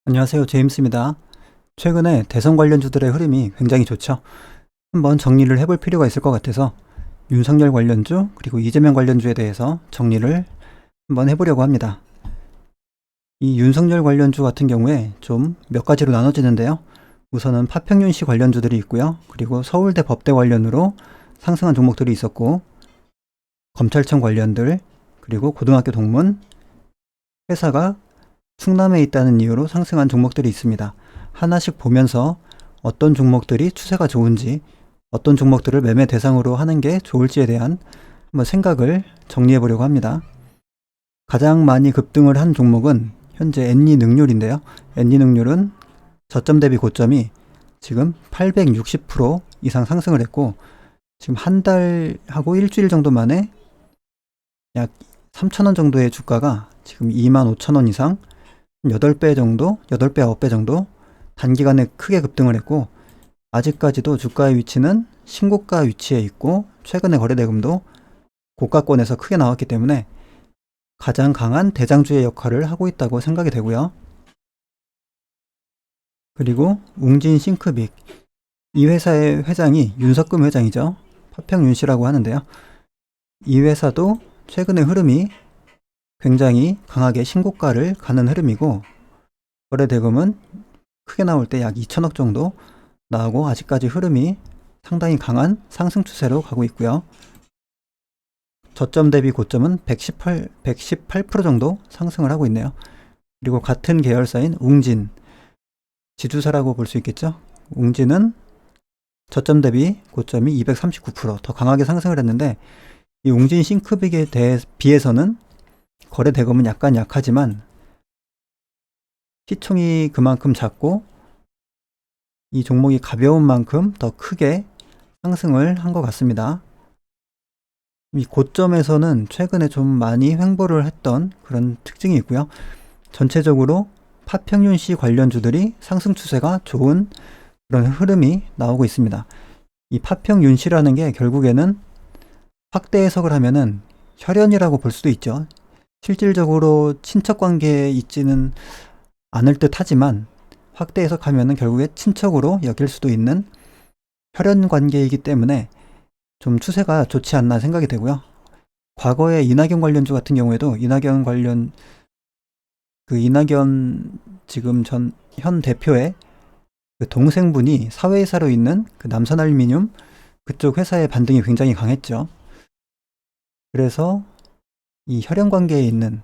안녕하세요. 제임스입니다. 최근에 대선 관련주들의 흐름이 굉장히 좋죠. 한번 정리를 해볼 필요가 있을 것 같아서 윤석열 관련주 그리고 이재명 관련주에 대해서 정리를 한번 해보려고 합니다. 이 윤석열 관련주 같은 경우에 좀 몇 가지로 나눠지는데요. 우선은 파평윤씨 관련주들이 있고요. 그리고 서울대 법대 관련으로 상승한 종목들이 있었고, 검찰청 관련들, 그리고 고등학교 동문, 회사가 충남에 있다는 이유로 상승한 종목들이 있습니다. 하나씩 보면서 어떤 종목들이 추세가 좋은지, 어떤 종목들을 매매 대상으로 하는 게 좋을지에 대한 한번 생각을 정리해 보려고 합니다. 가장 많이 급등을 한 종목은 현재 엔리능률인데요. 엔리능률은 저점 대비 고점이 지금 860% 이상 상승을 했고, 지금 한 달하고 일주일 정도 만에 약 3,000원 정도의 주가가 지금 25,000원 이상 8배 정도, 8배, 9배 정도 단기간에 크게 급등을 했고, 아직까지도 주가의 위치는 신고가 위치에 있고, 최근에 거래대금도 고가권에서 크게 나왔기 때문에 가장 강한 대장주의 역할을 하고 있다고 생각이 되고요. 그리고 웅진 싱크빅, 이 회사의 회장이 윤석금 회장이죠. 파평윤 씨라고 하는데요. 이 회사도 최근의 흐름이 굉장히 강하게 신고가를 가는 흐름이고, 거래대금은 크게 나올 때 약 2천억 정도 나오고, 아직까지 흐름이 상당히 강한 상승 추세로 가고 있고요. 저점 대비 고점은 118% 정도 상승을 하고 있네요. 그리고 같은 계열사인 웅진, 지주사라고 볼 수 있겠죠. 웅진은 저점 대비 고점이 239%더 강하게 상승을 했는데, 이 웅진 싱크빅에 비해서는 거래 대금은 약간 약하지만 시총이 그만큼 작고 이 종목이 가벼운 만큼 더 크게 상승을 한 것 같습니다. 이 고점에서는 최근에 좀 많이 횡보를 했던 그런 특징이 있고요. 전체적으로 파평윤씨 관련주들이 상승 추세가 좋은 그런 흐름이 나오고 있습니다. 이 파평윤씨라는 게 결국에는 확대 해석을 하면은 혈연이라고 볼 수도 있죠. 실질적으로 친척 관계에 있지는 않을 듯 하지만 확대 해석하면은 결국에 친척으로 여길 수도 있는 혈연 관계이기 때문에 좀 추세가 좋지 않나 생각이 되고요. 과거에 이낙연 관련주 같은 경우에도 이낙연 지금 현 대표의 그 동생분이 사회이사로 있는 그 남선알루미늄 그쪽 회사의 반등이 굉장히 강했죠. 그래서 이 혈연 관계에 있는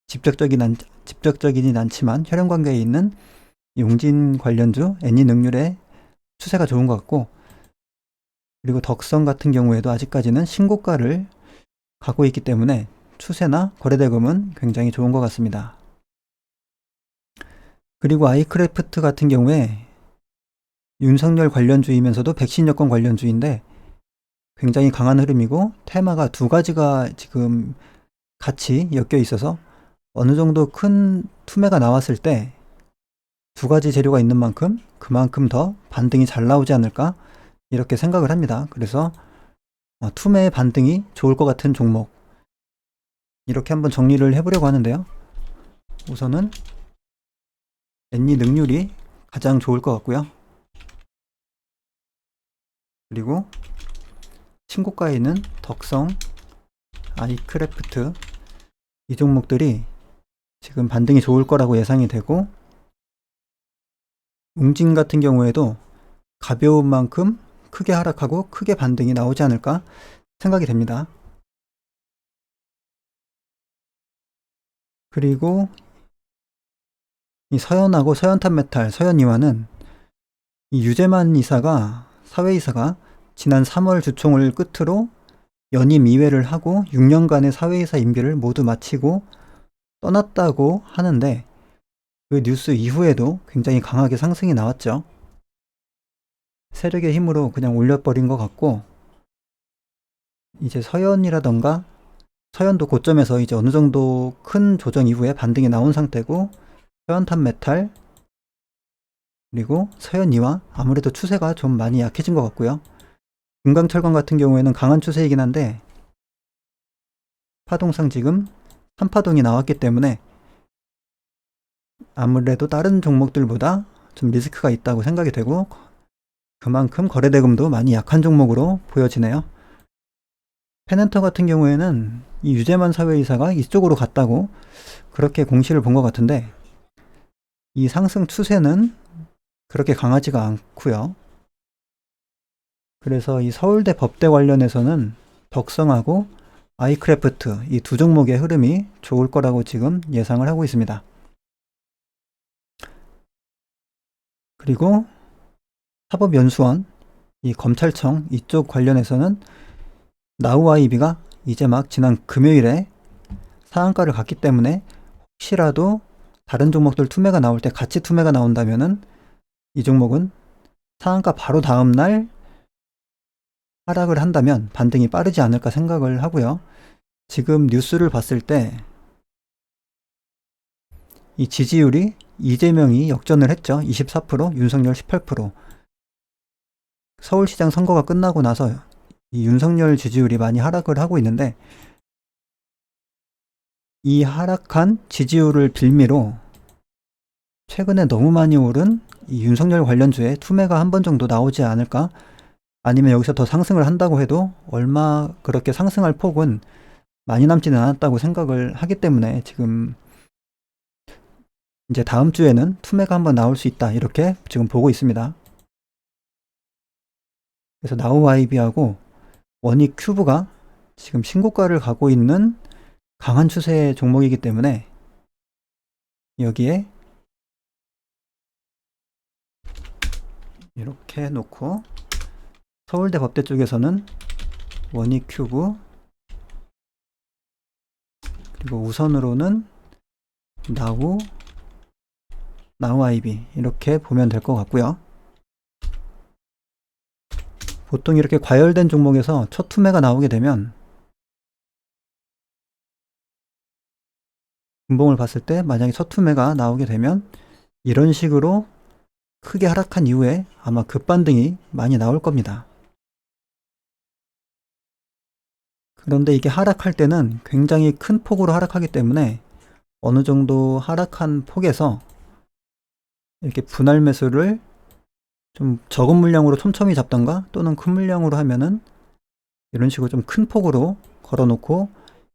직접적이진 않지만 혈연 관계에 있는 용진 관련주 엔리능률의 추세가 좋은 것 같고, 그리고 덕성 같은 경우에도 아직까지는 신고가를 가고 있기 때문에 추세나 거래대금은 굉장히 좋은 것 같습니다. 그리고 아이크래프트 같은 경우에 윤석열 관련주이면서도 백신 여권 관련주인데 굉장히 강한 흐름이고, 테마가 두 가지가 지금 같이 엮여 있어서 어느 정도 큰 투매가 나왔을 때 두 가지 재료가 있는 만큼 그만큼 더 반등이 잘 나오지 않을까 이렇게 생각을 합니다. 그래서 투매의 반등이 좋을 것 같은 종목, 이렇게 한번 정리를 해보려고 하는데요. 우선은 엔리능률이 가장 좋을 것 같고요. 그리고 신고가에 있는 덕성, 아이크래프트, 이 종목들이 지금 반등이 좋을 거라고 예상이 되고, 웅진 같은 경우에도 가벼운 만큼 크게 하락하고 크게 반등이 나오지 않을까 생각이 됩니다. 그리고 이 서현하고 서현탄메탈, 서현이와는 이 유재만 사회이사가 지난 3월 주총을 끝으로 연임 2회를 하고 6년간의 사회이사 임기를 모두 마치고 떠났다고 하는데, 그 뉴스 이후에도 굉장히 강하게 상승이 나왔죠. 세력의 힘으로 그냥 올려버린 것 같고, 이제 서현도 고점에서 이제 어느 정도 큰 조정 이후에 반등이 나온 상태고, 서현탄메탈 그리고 서현이와 아무래도 추세가 좀 많이 약해진 것 같고요. 금강철강 같은 경우에는 강한 추세이긴 한데 파동상 지금 3파동이 나왔기 때문에 아무래도 다른 종목들보다 좀 리스크가 있다고 생각이 되고 그만큼 거래대금도 많이 약한 종목으로 보여지네요. 페넨터 같은 경우에는 이 유재만 사회이사가 이쪽으로 갔다고 그렇게 공시를 본 것 같은데 이 상승 추세는 그렇게 강하지가 않고요. 그래서 이 서울대 법대 관련해서는 덕성하고 아이크래프트 이 두 종목의 흐름이 좋을 거라고 지금 예상을 하고 있습니다. 그리고 사법연수원, 이 검찰청 이쪽 관련해서는 나우아이비가 이제 막 지난 금요일에 상한가를 갔기 때문에 혹시라도 다른 종목들 투매가 나올 때 같이 투매가 나온다면은 이 종목은 상한가 바로 다음날 하락을 한다면 반등이 빠르지 않을까 생각을 하고요. 지금 뉴스를 봤을 때 이 지지율이 이재명이 역전을 했죠. 24%, 윤석열 18%. 서울시장 선거가 끝나고 나서 이 윤석열 지지율이 많이 하락을 하고 있는데 이 하락한 지지율을 빌미로 최근에 너무 많이 오른 이 윤석열 관련주에 투매가 한 번 정도 나오지 않을까? 아니면 여기서 더 상승을 한다고 해도 얼마 그렇게 상승할 폭은 많이 남지는 않았다고 생각을 하기 때문에 지금 이제 다음 주에는 투매가 한번 나올 수 있다 이렇게 지금 보고 있습니다. 그래서 나우아이비하고 원익큐브가 지금 신고가를 가고 있는 강한 추세의 종목이기 때문에 여기에 이렇게 놓고 서울대 법대 쪽에서는 원익큐브 그리고 우선으로는 나우아이비 이렇게 보면 될 것 같고요. 보통 이렇게 과열된 종목에서 첫 투매가 나오게 되면 분봉을 봤을 때 만약에 첫 투매가 나오게 되면 이런 식으로 크게 하락한 이후에 아마 급반등이 많이 나올 겁니다. 그런데 이게 하락할 때는 굉장히 큰 폭으로 하락하기 때문에 어느 정도 하락한 폭에서 이렇게 분할 매수를 좀 적은 물량으로 촘촘히 잡던가 또는 큰 물량으로 하면은 이런 식으로 좀 큰 폭으로 걸어놓고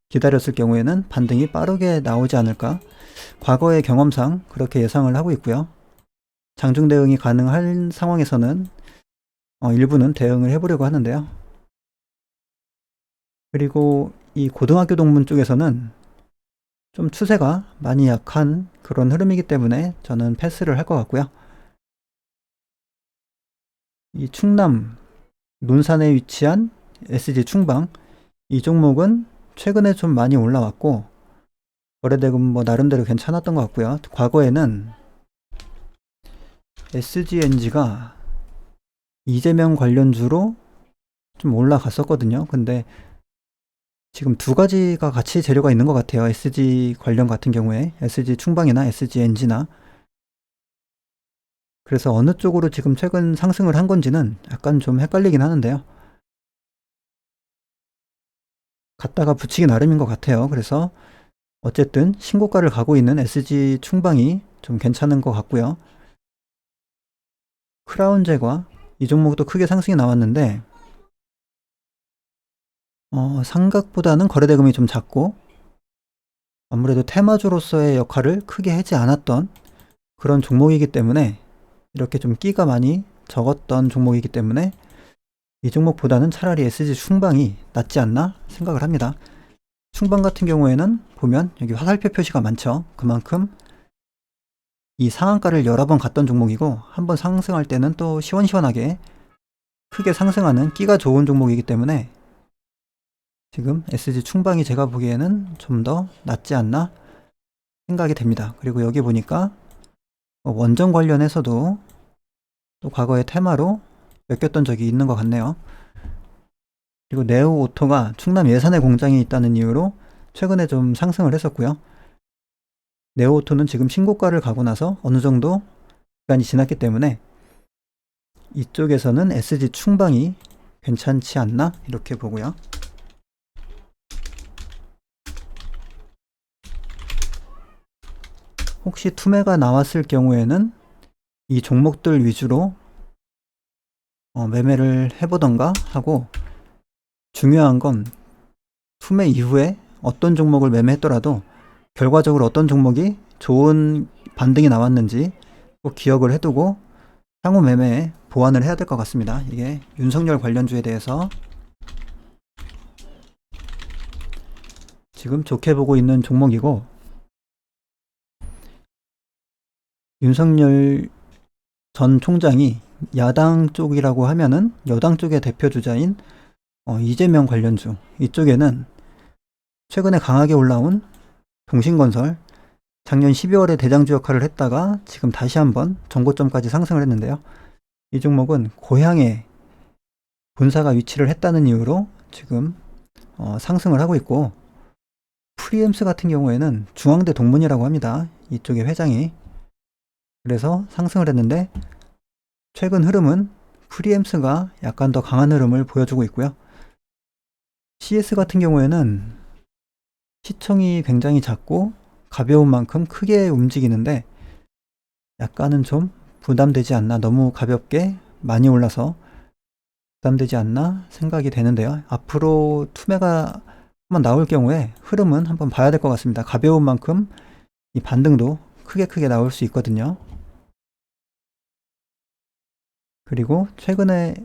기다렸을 경우에는 반등이 빠르게 나오지 않을까 과거의 경험상 그렇게 예상을 하고 있고요. 장중 대응이 가능한 상황에서는 일부는 대응을 해보려고 하는데요. 그리고 이 고등학교 동문 쪽에서는 좀 추세가 많이 약한 그런 흐름이기 때문에 저는 패스를 할 것 같고요. 이 충남 논산에 위치한 SG 충방 이 종목은 최근에 좀 많이 올라왔고 거래대금 뭐 나름대로 괜찮았던 것 같고요. 과거에는 SGNG가 이재명 관련주로 좀 올라갔었거든요. 근데 지금 두 가지가 같이 재료가 있는 것 같아요. SG 관련 같은 경우에 SG 충방이나 SGNG나 그래서 어느 쪽으로 지금 최근 상승을 한 건지는 약간 좀 헷갈리긴 하는데요. 갖다가 붙이기 나름인 것 같아요. 그래서 어쨌든 신고가를 가고 있는 SG 충방이 좀 괜찮은 것 같고요. 크라운 제과 이 종목도 크게 상승이 나왔는데 상각보다는 거래대금이 좀 작고 아무래도 테마주로서의 역할을 크게 하지 않았던 그런 종목이기 때문에 이렇게 좀 끼가 많이 적었던 종목이기 때문에 이 종목보다는 차라리 SG 충방이 낫지 않나 생각을 합니다. 충방 같은 경우에는 보면 여기 화살표 표시가 많죠. 그만큼 이 상한가를 여러 번 갔던 종목이고 한번 상승할 때는 또 시원시원하게 크게 상승하는 끼가 좋은 종목이기 때문에 지금 SG 충방이 제가 보기에는 좀 더 낫지 않나 생각이 됩니다. 그리고 여기 보니까 원전 관련해서도 또 과거의 테마로 엮였던 적이 있는 것 같네요. 그리고 네오오토가 충남 예산에 공장이 있다는 이유로 최근에 좀 상승을 했었고요. 네오오토는 지금 신고가를 가고 나서 어느 정도 기간이 지났기 때문에 이쪽에서는 SG 충방이 괜찮지 않나 이렇게 보고요. 혹시 투매가 나왔을 경우에는 이 종목들 위주로 매매를 해보던가 하고, 중요한 건 투매 이후에 어떤 종목을 매매했더라도 결과적으로 어떤 종목이 좋은 반등이 나왔는지 꼭 기억을 해두고 향후 매매에 보완을 해야 될 것 같습니다. 이게 윤석열 관련주에 대해서 지금 좋게 보고 있는 종목이고, 윤석열 전 총장이 야당 쪽이라고 하면은 여당 쪽의 대표 주자인 이재명 관련주, 이쪽에는 최근에 강하게 올라온 동신건설, 작년 12월에 대장주 역할을 했다가 지금 다시 한번 전고점까지 상승을 했는데요. 이 종목은 고향에 본사가 위치를 했다는 이유로 지금 상승을 하고 있고, 프리엠스 같은 경우에는 중앙대 동문이라고 합니다. 이쪽의 회장이. 그래서 상승을 했는데, 최근 흐름은 프리엠스가 약간 더 강한 흐름을 보여주고 있고요. CS 같은 경우에는 시총이 굉장히 작고 가벼운 만큼 크게 움직이는데 약간은 좀 부담되지 않나, 너무 가볍게 많이 올라서 부담되지 않나 생각이 되는데요. 앞으로 투매가 한번 나올 경우에 흐름은 한번 봐야 될 것 같습니다. 가벼운 만큼 이 반등도 크게 나올 수 있거든요. 그리고 최근에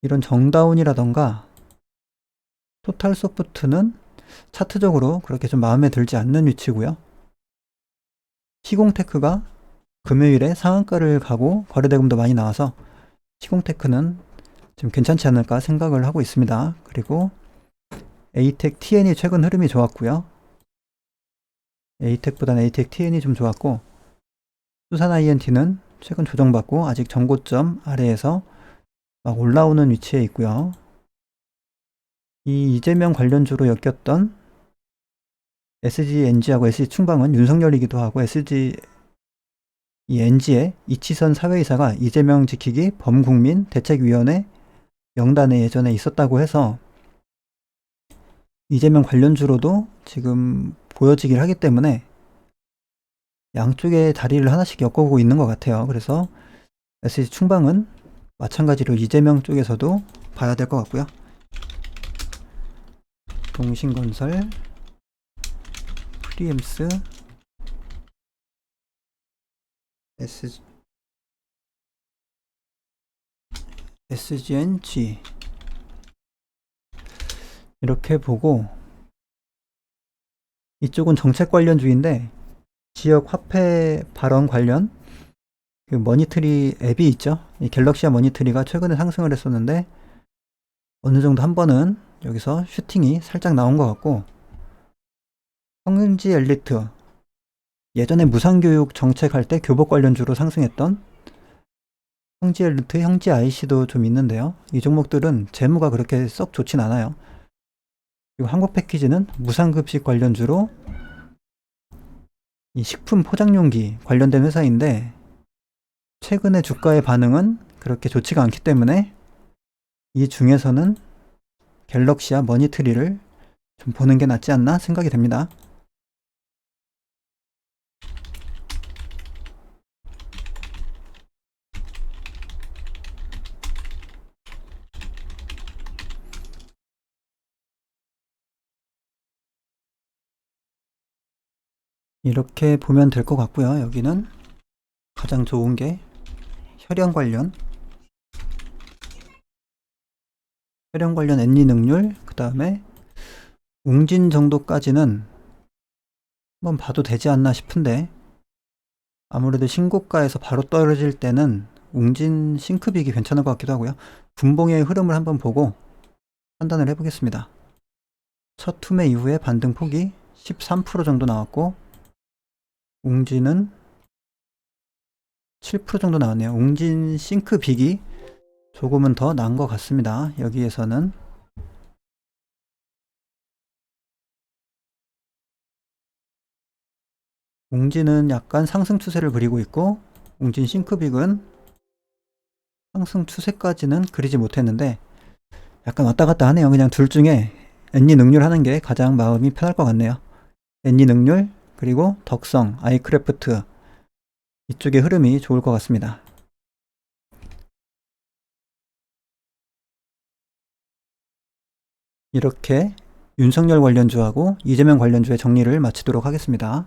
이런 정다운이라던가 토탈소프트는 차트적으로 그렇게 좀 마음에 들지 않는 위치고요. 시공테크가 금요일에 상한가를 가고 거래대금도 많이 나와서 시공테크는 좀 괜찮지 않을까 생각을 하고 있습니다. 그리고 에이텍 TN이 최근 흐름이 좋았고요. 에이텍보다는 에이텍 TN이 좀 좋았고, 수산 INT는 최근 조정받고 아직 전고점 아래에서 막 올라오는 위치에 있고요. 이 이재명 관련주로 엮였던 SGNG하고 SG충방은 윤석열이기도 하고, 이 NG의 이치선 사회이사가 이재명 지키기 범국민 대책위원회 명단에 예전에 있었다고 해서 이재명 관련주로도 지금 보여지긴 하기 때문에 양쪽의 다리를 하나씩 엮어보고 있는 것 같아요. 그래서 SG충방은 마찬가지로 이재명 쪽에서도 봐야 될 것 같고요. 동신건설, 프리엠스, SGNG 이렇게 보고, 이쪽은 정책 관련주인데 지역 화폐 발언 관련 그 머니트리 앱이 있죠. 이 갤럭시아 머니트리가 최근에 상승을 했었는데 어느 정도 한 번은 여기서 슈팅이 살짝 나온 것 같고, 형지 엘리트, 예전에 무상교육 정책할 때 교복 관련주로 상승했던 형지 엘리트, 형지 IC도 좀 있는데요. 이 종목들은 재무가 그렇게 썩 좋진 않아요. 그리고 한국패키지는 무상급식 관련주로 이 식품 포장용기 관련된 회사인데 최근에 주가의 반응은 그렇게 좋지가 않기 때문에 이 중에서는 갤럭시와 머니트리를 좀 보는 게 낫지 않나 생각이 됩니다. 이렇게 보면 될 것 같고요. 여기는 가장 좋은 게 혈연 관련 엔리 능률, 그 다음에 웅진 정도까지는 한번 봐도 되지 않나 싶은데, 아무래도 신고가에서 바로 떨어질 때는 웅진 싱크빅이 괜찮은 것 같기도 하고요. 분봉의 흐름을 한번 보고 판단을 해보겠습니다. 첫 투매 이후에 반등 폭이 13% 정도 나왔고, 웅진은 7% 정도 나왔네요. 웅진 싱크빅이 조금은 더 나은 것 같습니다. 여기에서는 웅진은 약간 상승 추세를 그리고 있고, 웅진 싱크빅은 상승 추세까지는 그리지 못했는데 약간 왔다 갔다 하네요. 그냥 둘 중에 엔리 능률 하는 게 가장 마음이 편할 것 같네요. 엔리 능률 그리고 덕성, 아이크래프트 이쪽의 흐름이 좋을 것 같습니다. 이렇게 윤석열 관련주하고 이재명 관련주의 정리를 마치도록 하겠습니다.